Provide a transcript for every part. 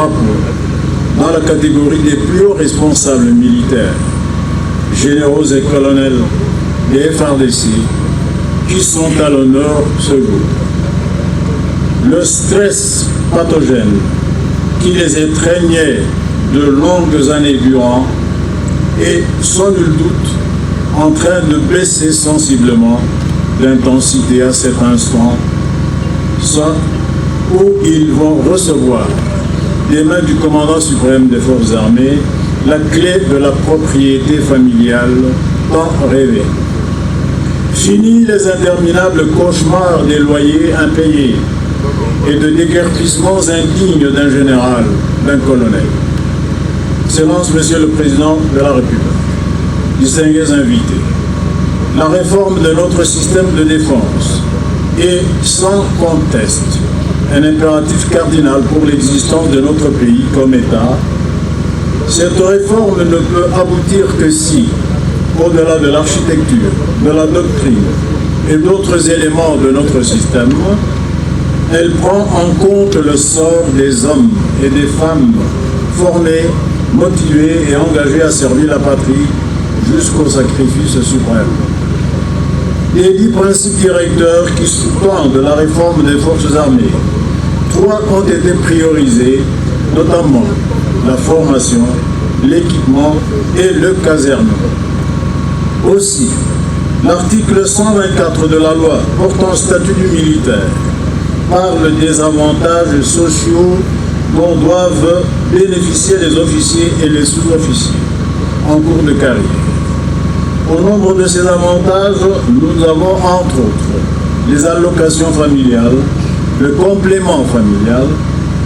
drapeau dans la catégorie des plus hauts responsables militaires, généraux et colonels des FARDC, qui sont à l'honneur ce jour. Le stress pathogène qui les étreignait de longues années durant est, sans nul doute, en train de baisser sensiblement d'intensité à cet instant, où ils vont recevoir des mains du commandant suprême des forces armées la clé de la propriété familiale tant rêvée. Fini les interminables cauchemars des loyers impayés et de déguerpissements indignes d'un général, d'un colonel. Excellence, Monsieur le Président de la République, distingués invités, la réforme de notre système de défense est sans conteste un impératif cardinal pour l'existence de notre pays comme État. Cette réforme ne peut aboutir que si, au-delà de l'architecture, de la doctrine et d'autres éléments de notre système, elle prend en compte le sort des hommes et des femmes formés, motivés et engagés à servir la patrie jusqu'au sacrifice suprême. Les 10 principes directeurs qui sous-tendent la réforme des forces armées, 3 ont été priorisés, notamment la formation, l'équipement et le casernement. Aussi, l'article 124 de la loi portant statut du militaire parle des avantages sociaux dont doivent bénéficier les officiers et les sous-officiers en cours de carrière. Au nombre de ces avantages, nous avons entre autres les allocations familiales, le complément familial,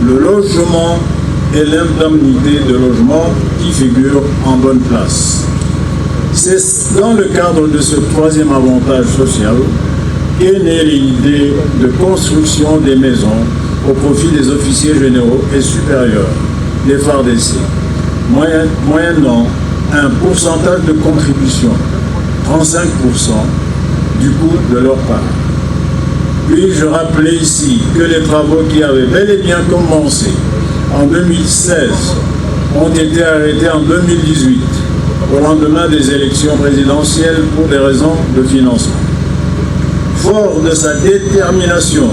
le logement et l'indemnité de logement qui figurent en bonne place. C'est dans le cadre de ce troisième avantage social qu'est née l'idée de construction des maisons au profit des officiers généraux et supérieurs des FARDC, moyennant un pourcentage de contribution, 35% du coût de leur part. Puis-je rappeler ici que les travaux qui avaient bel et bien commencé en 2016 ont été arrêtés en 2018, au lendemain des élections présidentielles pour des raisons de financement. Fort de sa détermination,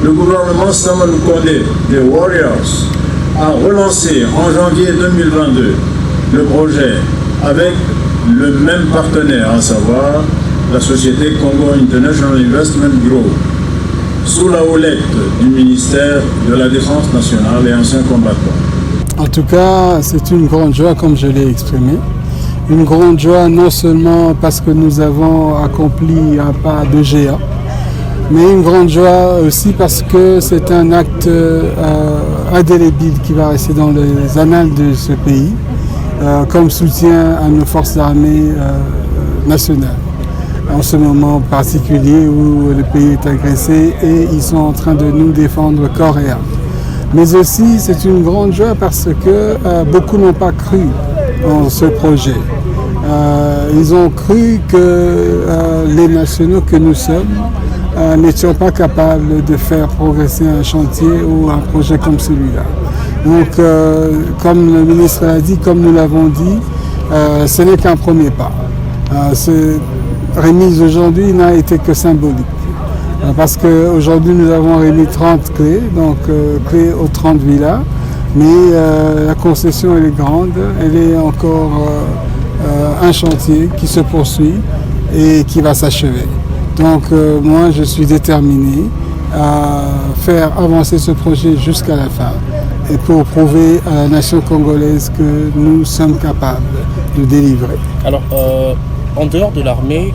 le gouvernement Samuel Kondé des Warriors a relancé en janvier 2022 le projet avec le même partenaire, à savoir la société Congo International Investment Group, sous la houlette du ministère de la Défense nationale et anciens combattants. En tout cas, c'est une grande joie, comme je l'ai exprimé. Une grande joie non seulement parce que nous avons accompli un pas de géant, mais une grande joie aussi parce que c'est un acte indélébile qui va rester dans les annales de ce pays, comme soutien à nos forces armées nationales. En ce moment particulier où le pays est agressé et ils sont en train de nous défendre corps et âme. Mais aussi, c'est une grande joie parce que beaucoup n'ont pas cru en ce projet. Ils ont cru que les nationaux que nous sommes n'étions pas capables de faire progresser un chantier ou un projet comme celui-là. Donc, comme le ministre l'a dit, comme nous l'avons dit, ce n'est qu'un premier pas. Cette remise aujourd'hui n'a été que symbolique. Parce qu'aujourd'hui, nous avons remis 30 clés, donc clés aux 30 villas, mais la concession, elle est grande, elle est encore un chantier qui se poursuit et qui va s'achever. Donc moi, je suis déterminé à faire avancer ce projet jusqu'à la fin et pour prouver à la nation congolaise que nous sommes capables de délivrer. Alors, en dehors de l'armée,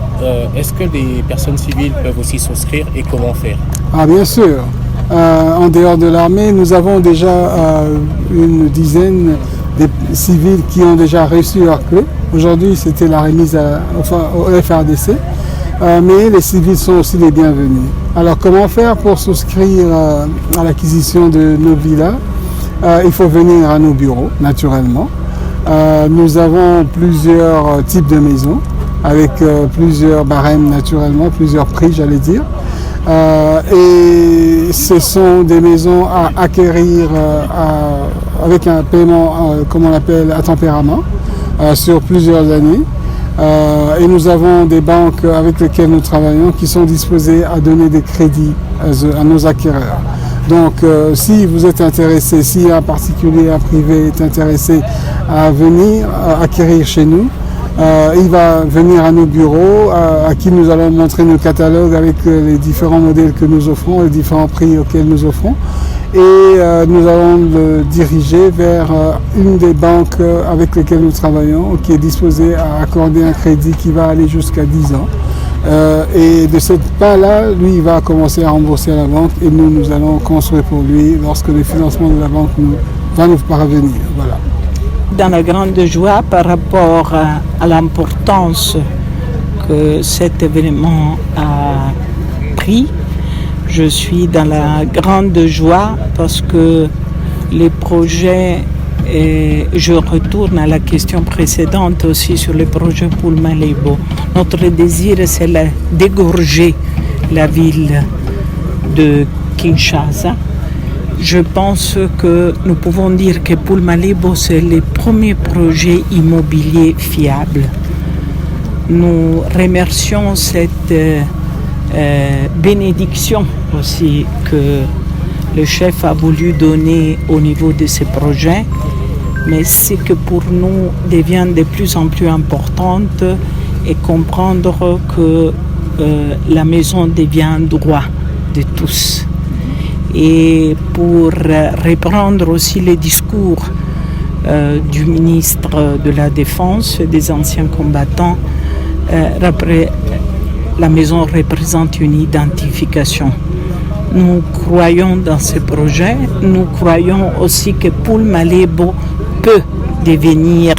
est-ce que les personnes civiles peuvent aussi souscrire et comment faire? Ah, bien sûr. En dehors de l'armée, nous avons déjà une dizaine de civils qui ont déjà reçu leur clé. Aujourd'hui, c'était la remise au FARDC, mais les civils sont aussi les bienvenus. Alors, comment faire pour souscrire à l'acquisition de nos villas? Il faut venir à nos bureaux, naturellement. Nous avons plusieurs types de maisons, avec plusieurs barèmes naturellement, plusieurs prix j'allais dire. Et ce sont des maisons à acquérir avec un paiement, comme on l'appelle, à tempérament, sur plusieurs années. Et nous avons des banques avec lesquelles nous travaillons qui sont disposées à donner des crédits à nos acquéreurs. Donc si vous êtes intéressé, si un particulier, un privé est intéressé à venir acquérir chez nous, il va venir à nos bureaux à qui nous allons montrer nos catalogues avec les différents modèles que nous offrons, les différents prix auxquels nous offrons. Et nous allons le diriger vers une des banques avec lesquelles nous travaillons, qui est disposée à accorder un crédit qui va aller jusqu'à 10 ans. Et de cette part-là, lui, il va commencer à rembourser à la banque et nous allons construire pour lui lorsque le financement de la banque va nous parvenir. Voilà. Dans la grande joie par rapport à l'importance que cet événement a pris, je suis dans la grande joie parce que les projets, et je retourne à la question précédente aussi sur le projet Poulma-Lebo. Notre désir, c'est d'égorger la ville de Kinshasa. Je pense que nous pouvons dire que Poulma-Lebo, c'est le premier projet immobilier fiable. Nous remercions cette bénédiction aussi que le chef a voulu donner au niveau de ce projet, mais ce que pour nous devient de plus en plus importante est comprendre que la maison devient un droit de tous. Et pour reprendre aussi les discours du ministre de la Défense et des anciens combattants, la maison représente une identification. Nous croyons dans ce projet, nous croyons aussi que Poulma-Lebo peut devenir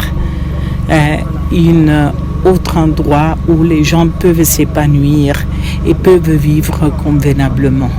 un autre endroit où les gens peuvent s'épanouir et peuvent vivre convenablement.